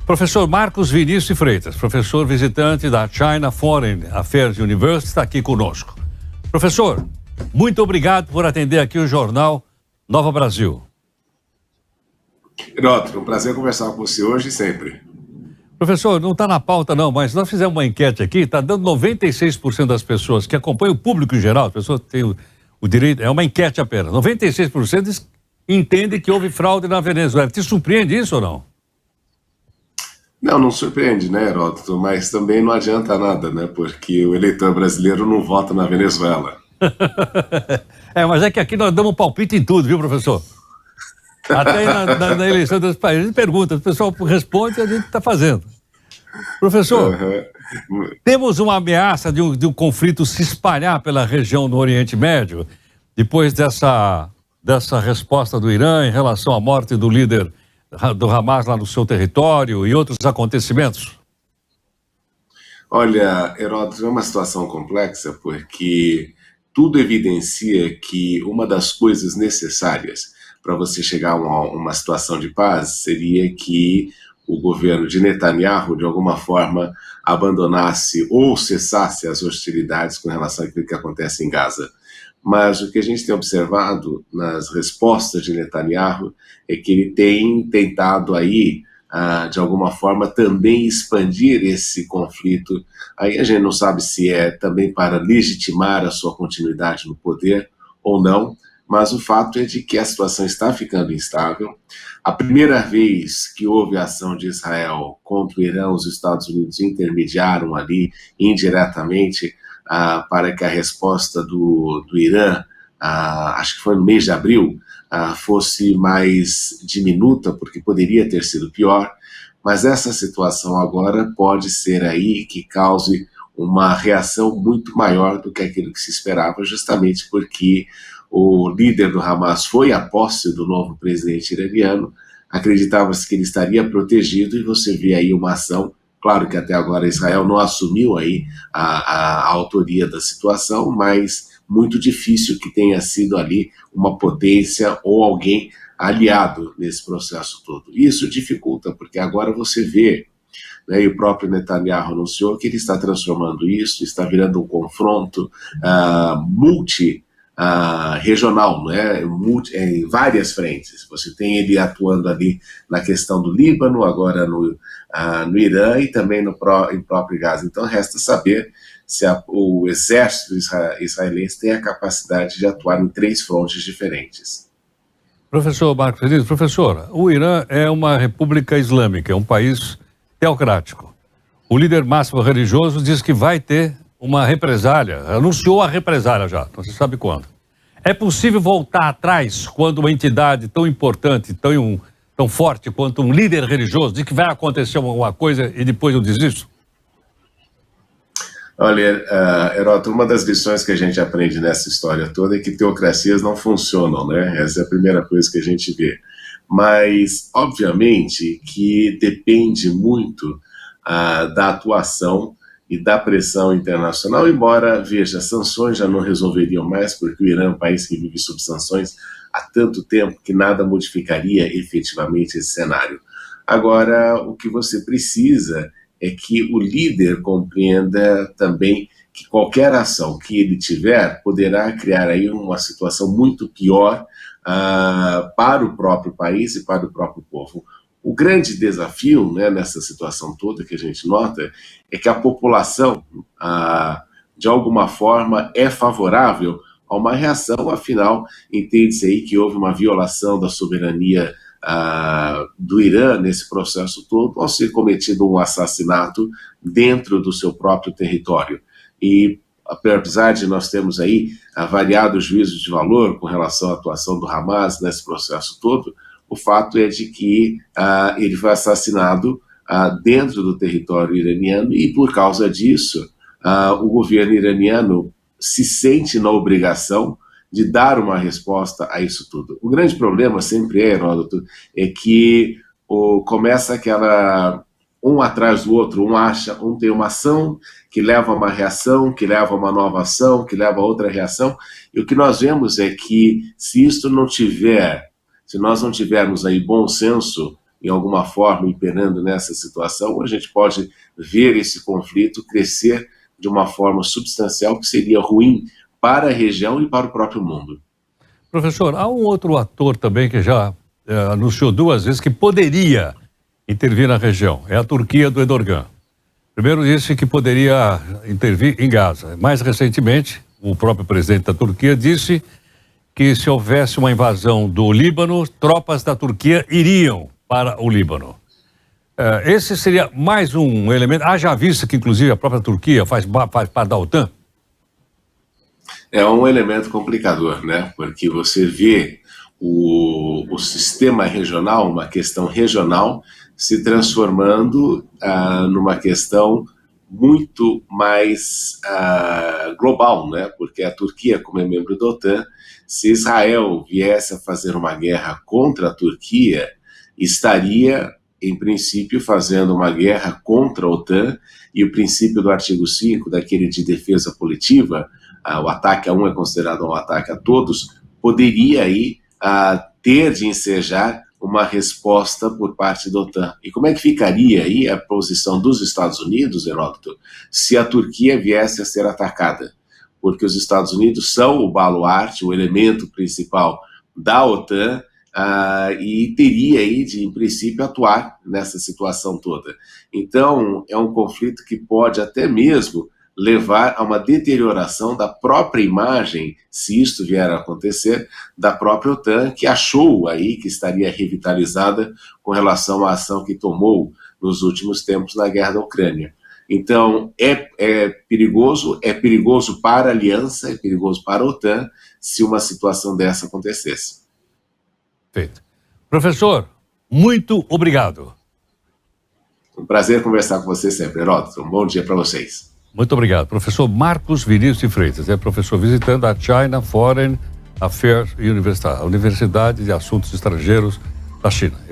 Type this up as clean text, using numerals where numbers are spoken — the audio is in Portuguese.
Professor Marcos Vinícius Freitas, professor visitante da China Foreign Affairs University, está aqui conosco. Professor, muito obrigado por atender aqui o Jornal Nova Brasil. Heródoto, um prazer conversar com você hoje e sempre. Professor, não está na pauta não, mas nós fizemos uma enquete aqui, está dando 96% das pessoas que acompanham o público em geral, as pessoas têm o direito, é uma enquete apenas, 96% entendem que houve fraude na Venezuela. Te surpreende isso ou não? Não surpreende, né, Heródoto? Mas também não adianta nada, né? Porque o eleitor brasileiro não vota na Venezuela. Mas é que aqui nós damos palpite em tudo, viu, professor? Até na eleição dos países, a gente pergunta, o pessoal responde e a gente está fazendo. Professor, temos uma ameaça de um conflito se espalhar pela região do Oriente Médio, depois dessa resposta do Irã em relação à morte do líder do Hamas lá no seu território e outros acontecimentos? Olha, Heródoto, é uma situação complexa porque tudo evidencia que uma das coisas necessárias para você chegar a uma situação de paz seria que o governo de Netanyahu, de alguma forma, abandonasse ou cessasse as hostilidades com relação àquilo que acontece em Gaza. Mas o que a gente tem observado nas respostas de Netanyahu é que ele tem tentado aí, de alguma forma, também expandir esse conflito. Aí a gente não sabe se é também para legitimar a sua continuidade no poder ou não, mas o fato é de que a situação está ficando instável. A primeira vez que houve ação de Israel contra o Irã, os Estados Unidos intermediaram ali indiretamente para que a resposta do Irã, acho que foi no mês de abril, fosse mais diminuta, porque poderia ter sido pior, mas essa situação agora pode ser aí que cause uma reação muito maior do que aquilo que se esperava, justamente porque o líder do Hamas foi à posse do novo presidente iraniano, acreditava-se que ele estaria protegido e você vê aí uma ação. Claro que até agora Israel não assumiu aí a autoria da situação, mas muito difícil que tenha sido ali uma potência ou alguém aliado nesse processo todo. Isso dificulta, porque agora você vê, né, e o próprio Netanyahu anunciou que ele está transformando isso, está virando um confronto regional, né, em várias frentes. Você tem ele atuando ali na questão do Líbano, agora no Irã e também em próprio Gaza. Então resta saber se o exército israelense tem a capacidade de atuar em 3 frontes diferentes. Professor Marcos Vinícius, professor, o Irã é uma república islâmica, é um país teocrático. O líder máximo religioso diz que vai ter uma represália, anunciou a represália já, não se sabe quando. É possível voltar atrás quando uma entidade tão importante, tão forte quanto um líder religioso diz que vai acontecer alguma coisa e depois eu desisto? Olha, Heródoto, uma das lições que a gente aprende nessa história toda é que teocracias não funcionam, né? Essa é a primeira coisa que a gente vê. Mas, obviamente, que depende muito da atuação e da pressão internacional, embora, veja, sanções já não resolveriam mais, porque o Irã é um país que vive sob sanções há tanto tempo que nada modificaria efetivamente esse cenário. Agora, o que você precisa é que o líder compreenda também que qualquer ação que ele tiver poderá criar aí uma situação muito pior para o próprio país e para o próprio povo. O grande desafio, né, nessa situação toda que a gente nota é que a população, de alguma forma, é favorável a uma reação, afinal, entende-se aí que houve uma violação da soberania do Irã nesse processo todo, ao ser cometido um assassinato dentro do seu próprio território. E apesar de nós termos aí variados juízos de valor com relação à atuação do Hamas nesse processo todo, o fato é de que ele foi assassinado dentro do território iraniano e, por causa disso, o governo iraniano se sente na obrigação de dar uma resposta a isso tudo. O grande problema sempre é, Heródoto, é que começa aquela um atrás do outro, um tem uma ação que leva a uma reação, que leva a uma nova ação, que leva a outra reação, e o que nós vemos é que se nós não tivermos aí bom senso em alguma forma imperando nessa situação, ou a gente pode ver esse conflito crescer de uma forma substancial que seria ruim para a região e para o próprio mundo. Professor, há um outro ator também que já anunciou 2 vezes que poderia intervir na região. É a Turquia do Erdogan. Primeiro disse que poderia intervir em Gaza. Mais recentemente, o próprio presidente da Turquia disse que se houvesse uma invasão do Líbano, tropas da Turquia iriam para o Líbano. Esse seria mais um elemento. Haja vista que, inclusive, a própria Turquia faz parte da OTAN. É um elemento complicador, né? Porque você vê o sistema regional, uma questão regional, se transformando numa questão muito mais global, né? Porque a Turquia, como é membro da OTAN, se Israel viesse a fazer uma guerra contra a Turquia, estaria, em princípio, fazendo uma guerra contra a OTAN, e o princípio do artigo 5, daquele de defesa coletiva, o ataque a um é considerado um ataque a todos, poderia aí ter de ensejar uma resposta por parte da OTAN. E como é que ficaria aí a posição dos Estados Unidos, Heródoto, se a Turquia viesse a ser atacada? Porque os Estados Unidos são o baluarte, o elemento principal da OTAN, e teria aí de, em princípio, atuar nessa situação toda. Então, é um conflito que pode até mesmo levar a uma deterioração da própria imagem, se isto vier a acontecer, da própria OTAN, que achou aí que estaria revitalizada com relação à ação que tomou nos últimos tempos na guerra da Ucrânia. Então, é perigoso para a aliança, é perigoso para a OTAN, se uma situação dessa acontecesse. Perfeito. Professor, muito obrigado. Um prazer conversar com você sempre, Heródoto. Um bom dia para vocês. Muito obrigado. Professor Marcos Vinícius de Freitas, é professor visitante da China Foreign Affairs University, a Universidade de Assuntos Estrangeiros da China.